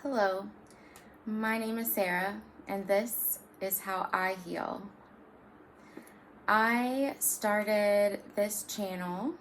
Hello, my name is Sarah, and this is how I heal. I started this channel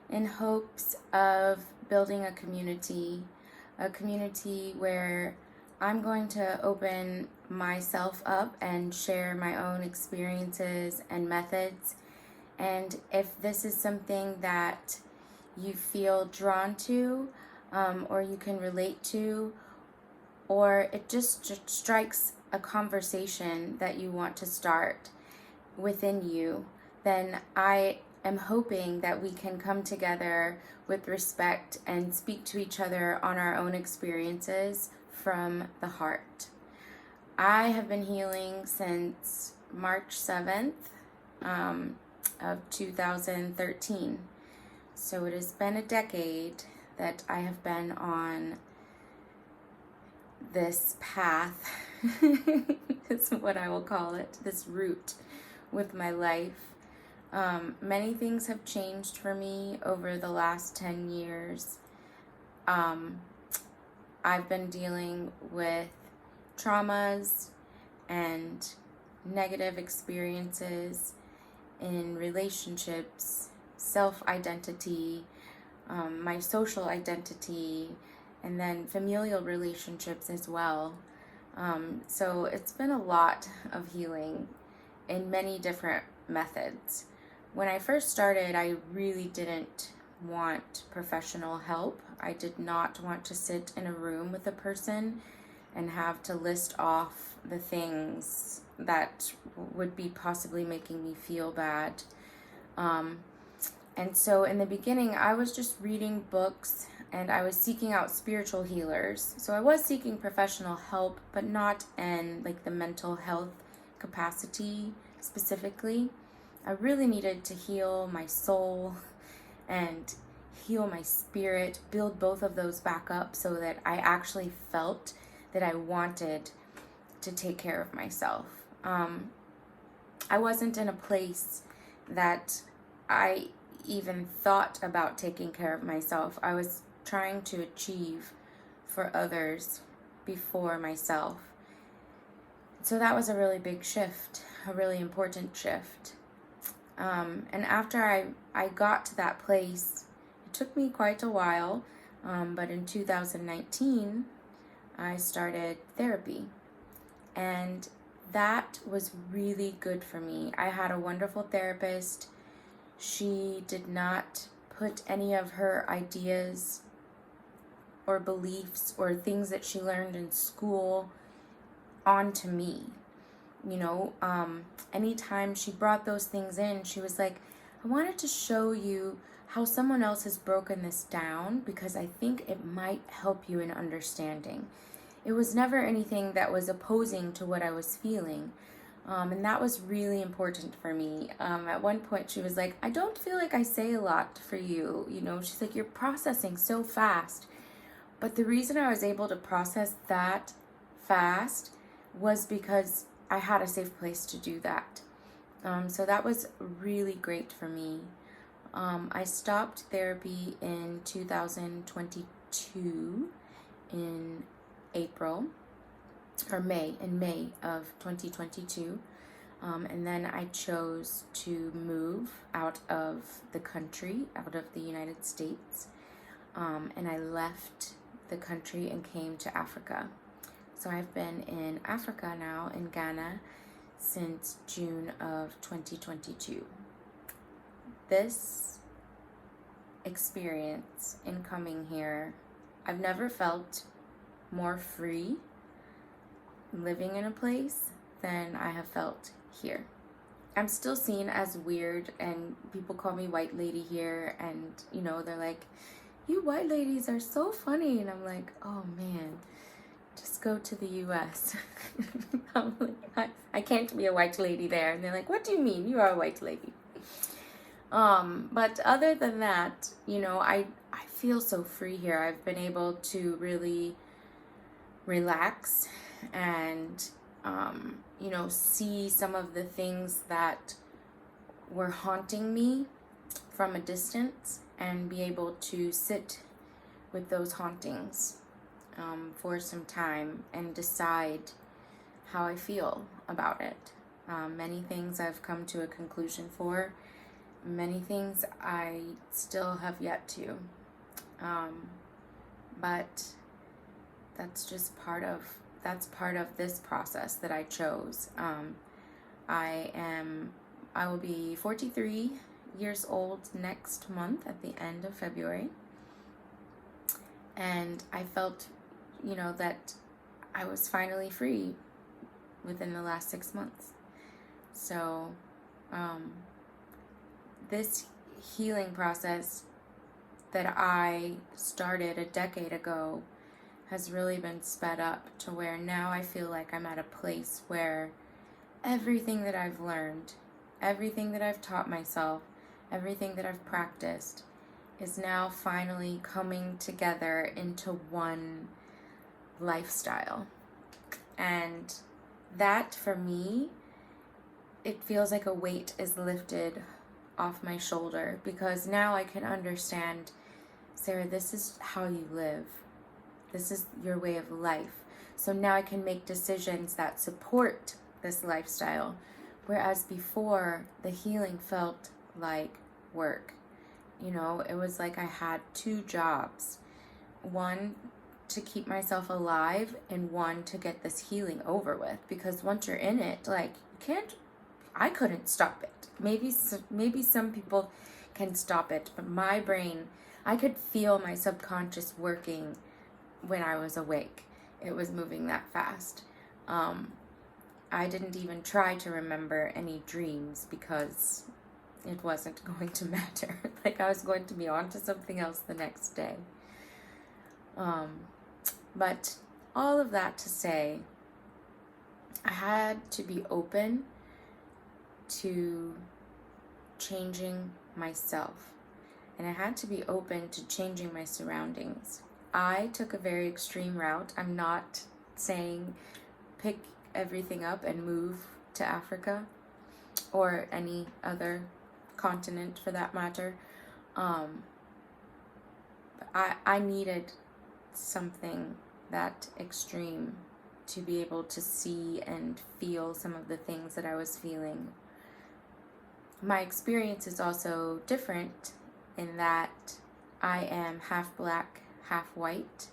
in hopes of building a community where I'm going to open myself up and share my own experiences and methods. And if this is something that you feel drawn to, or you can relate to, or it just strikes a conversation that you want to start within you, then I am hoping that we can come together with respect and speak to each other on our own experiences from the heart. I have been healing since March 7th of 2013. So it has been a decade that I have been on this path, is what I will call it, this route with my life. Many things have changed for me over the last 10 years. I've been dealing with traumas and negative experiences in relationships, self-identity, my social identity, and then familial relationships as well. So it's been a lot of healing in many different methods. When I first started, I really didn't want professional help. I did not want to sit in a room with a person and have to list off the things that would be possibly making me feel bad. And so in the beginning, I was just reading books and I was seeking out spiritual healers. So I was seeking professional help, but not in like the mental health capacity specifically. I really needed to heal my soul and heal my spirit, build both of those back up so that I actually felt that I wanted to take care of myself. I wasn't in a place that I even thought about taking care of myself. I was trying to achieve for others before myself. So that was a really big shift, a really important shift. And after I got to that place, it took me quite a while, but in 2019, I started therapy. And that was really good for me. I had a wonderful therapist. She did not put any of her ideas or beliefs or things that she learned in school onto me. Anytime she brought those things in, she was like, I wanted to show you how someone else has broken this down because I think it might help you in understanding. It was never anything that was opposing to what I was feeling. And that was really important for me. At one point, she was like, I don't feel like I say a lot for you. She's like, you're processing so fast. But the reason I was able to process that fast was because I had a safe place to do that. So that was really great for me. I stopped therapy in 2022 in May of 2022. And then I chose to move out of the country, out of the United States. And I left the country and came to Africa. So I've been in Africa now, in Ghana, since June of 2022. This experience in coming here, I've never felt more free living in a place than I have felt here. I'm still seen as weird, and people call me white lady here, and they're like, you white ladies are so funny, and I'm like, oh man, just go to the US. I'm like, I can't be a white lady there. And they're like, what do you mean? You are a white lady. But other than that, I feel so free here. I've been able to really relax and, see some of the things that were haunting me from a distance and be able to sit with those hauntings. for some time and decide how I feel about it. Many things I've come to a conclusion for. Many things I still have yet to. But that's just part of this process that I chose. I will be 43 years old next month at the end of February. And I felt, that I was finally free within the last 6 months. So, this healing process that I started a decade ago has really been sped up to where now I feel like I'm at a place where everything that I've learned, everything that I've taught myself, everything that I've practiced is now finally coming together into one lifestyle. And that, for me, it feels like a weight is lifted off my shoulder, because now I can understand, Sarah, this is how you live. This is your way of life. So now I can make decisions that support this lifestyle. Whereas before, the healing felt like work. It was like I had 2 jobs. One to keep myself alive and one to get this healing over with. Because once you're in it, I couldn't stop it. Maybe some people can stop it, but my brain, I could feel my subconscious working when I was awake. It was moving that fast. I didn't even try to remember any dreams because it wasn't going to matter. I was going to be on to something else the next day. But all of that to say, I had to be open to changing myself. And I had to be open to changing my surroundings. I took a very extreme route. I'm not saying pick everything up and move to Africa or any other continent for that matter. I needed something that extreme to be able to see and feel some of the things that I was feeling. My experience is also different in that I am half black, half white,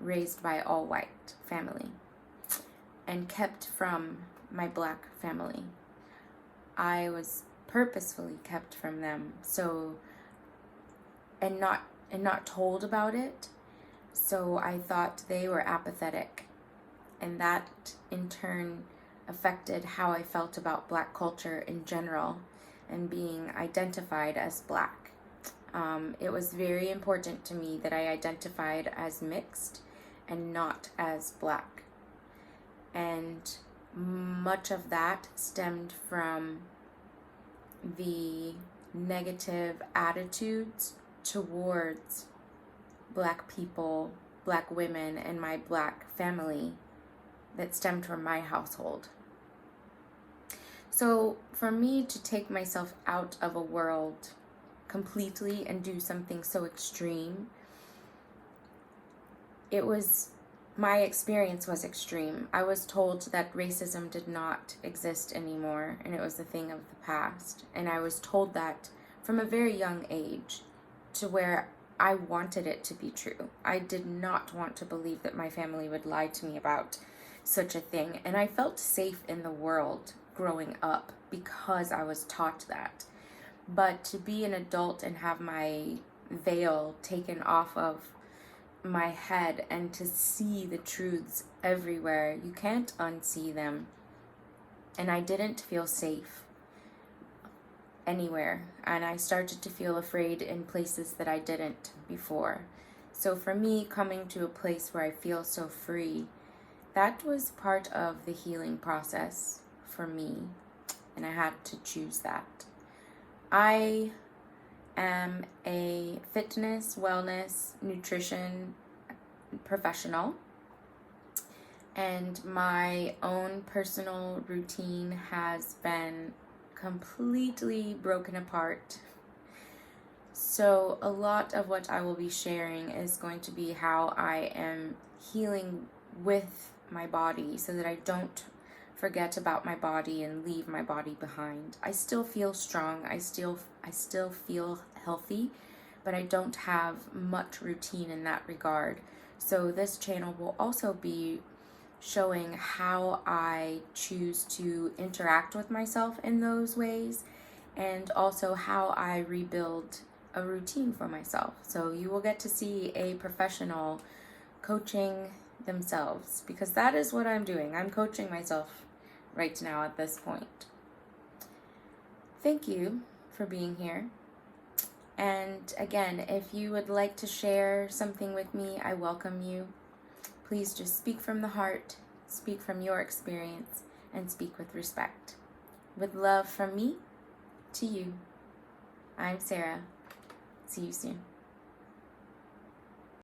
raised by all white family, and kept from my black family. I was purposefully kept from them, and not told about it. So I thought they were apathetic, and that in turn affected how I felt about black culture in general and being identified as black. It was very important to me that I identified as mixed and not as black. And much of that stemmed from the negative attitudes towards black people, black women, and my black family that stemmed from my household. So for me to take myself out of a world completely and do something so extreme, my experience was extreme. I was told that racism did not exist anymore and it was a thing of the past. And I was told that from a very young age, to where I wanted it to be true. I did not want to believe that my family would lie to me about such a thing. And I felt safe in the world growing up because I was taught that. But to be an adult and have my veil taken off of my head and to see the truths everywhere, you can't unsee them. And I didn't feel safe anywhere, and I started to feel afraid in places that I didn't before. So for me, coming to a place where I feel so free, that was part of the healing process for me, and I had to choose that. I am a fitness, wellness, nutrition professional, and my own personal routine has been completely broken apart So, a lot of what I will be sharing is going to be how I am healing with my body so that I don't forget about my body and leave my body behind. I still feel strong. I still feel healthy, but I don't have much routine in that regard. So this channel will also be showing how I choose to interact with myself in those ways, and also how I rebuild a routine for myself. So you will get to see a professional coaching themselves, because that is what I'm doing. I'm coaching myself right now at this point. Thank you for being here. And again, if you would like to share something with me, I welcome you. Please just speak from the heart, speak from your experience, and speak with respect. With love from me to you, I'm Sarah. See you soon.